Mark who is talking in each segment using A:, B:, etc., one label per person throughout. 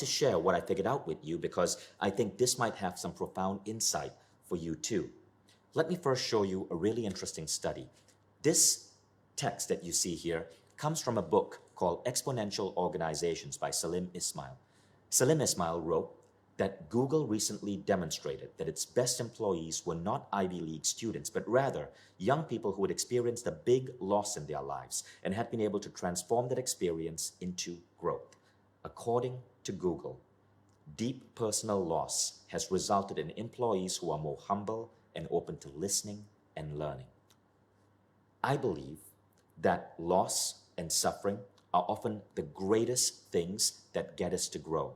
A: share what I figured out with you because I think this might have some profound insight for you too. Let me first show you a really interesting study. This text that you see here comes from a book called Exponential Organizations by Salim Ismail. Salim Ismail wrote that Google recently demonstrated that its best employees were not Ivy League students, but rather young people who had experienced a big loss in their lives and had been able to transform that experience into growth. According to Google, deep personal loss has resulted in employees who are more humble and open to listening and learning. I believe that loss and suffering are often the greatest things that get us to grow.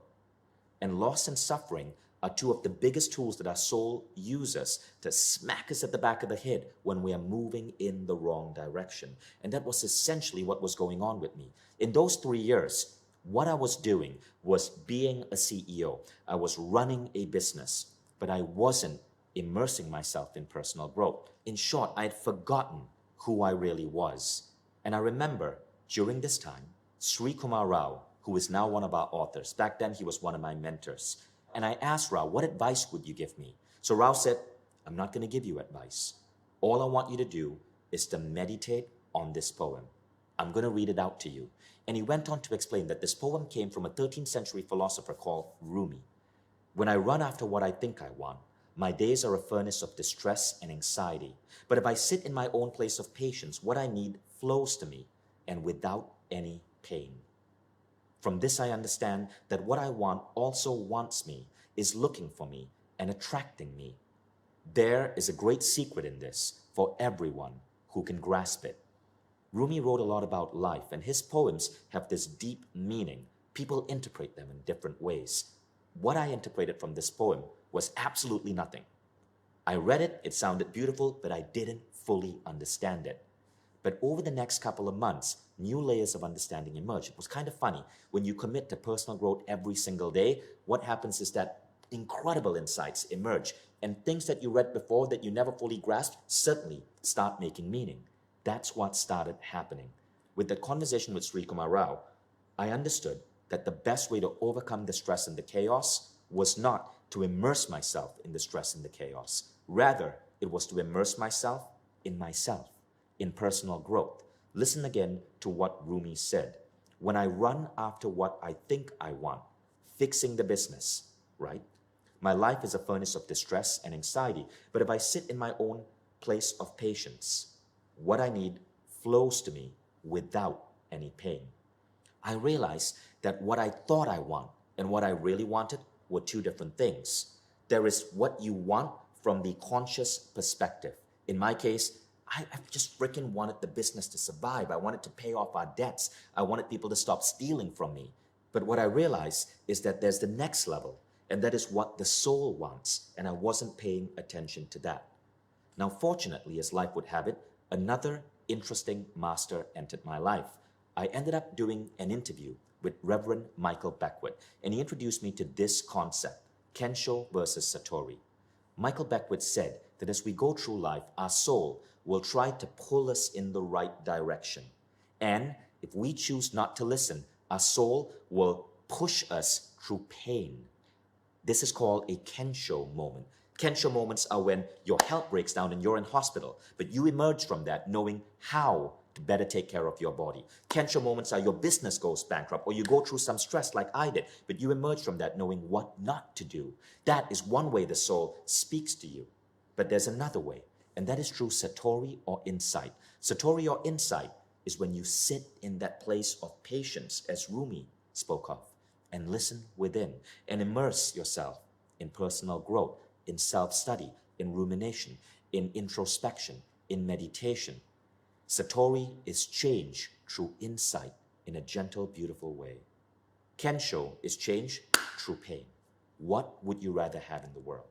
A: And loss and suffering are two of the biggest tools that our soul uses to smack us at the back of the head when we are moving in the wrong direction. And that was essentially what was going on with me. In those 3 years, what I was doing was being a CEO. I was running a business, but I wasn't immersing myself in personal growth. In short, I had forgotten who I really was. And I remember during this time, Sri Kumar Rao, who is now one of our authors. Back then, he was one of my mentors. And I asked Rao, what advice would you give me? So Rao said, I'm not going to give you advice. All I want you to do is to meditate on this poem. I'm going to read it out to you. And he went on to explain that this poem came from a 13th century philosopher called Rumi. When I run after what I think I want, my days are a furnace of distress and anxiety. But if I sit in my own place of patience, what I need flows to me and without any pain. From this, I understand that what I want also wants me, is looking for me, and attracting me. There is a great secret in this for everyone who can grasp it. Rumi wrote a lot about life, and his poems have this deep meaning. People interpret them in different ways. What I interpreted from this poem was absolutely nothing. I read it, it sounded beautiful, but I didn't fully understand it. But over the next couple of months, new layers of understanding emerged. It was kind of funny. When you commit to personal growth every single day, what happens is that incredible insights emerge. And things that you read before that you never fully grasped suddenly start making meaning. That's what started happening. With that conversation with Sri Kumar Rao, I understood that the best way to overcome the stress and the chaos was not to immerse myself in the stress and the chaos. Rather, it was to immerse myself, in personal growth. Listen again to what Rumi said. When I run after what I think I want, fixing the business, right? My life is a furnace of distress and anxiety. But if I sit in my own place of patience, what I need flows to me without any pain. I realized that what I thought I want and what I really wanted were two different things. There is what you want from the conscious perspective. In my case, I just freaking wanted the business to survive. I wanted to pay off our debts. I wanted people to stop stealing from me. But what I realized is that there's the next level, and that is what the soul wants, and I wasn't paying attention to that. Now, fortunately, as life would have it, another interesting master entered my life. I ended up doing an interview with Reverend Michael Beckwith, and he introduced me to this concept, Kensho versus Satori. Michael Beckwith said that as we go through life, our soul will try to pull us in the right direction. And if we choose not to listen, our soul will push us through pain. This is called a Kensho moment. Kensho moments are when your health breaks down and you're in hospital, but you emerge from that knowing how to better take care of your body. Kensho moments are your business goes bankrupt or you go through some stress like I did, but you emerge from that knowing what not to do. That is one way the soul speaks to you. But there's another way, and that is through Satori or insight. Satori or insight is when you sit in that place of patience, as Rumi spoke of, and listen within and immerse yourself in personal growth, in self-study, in rumination, in introspection, in meditation. Satori is change through insight in a gentle, beautiful way. Kensho is change through pain. What would you rather have in the world?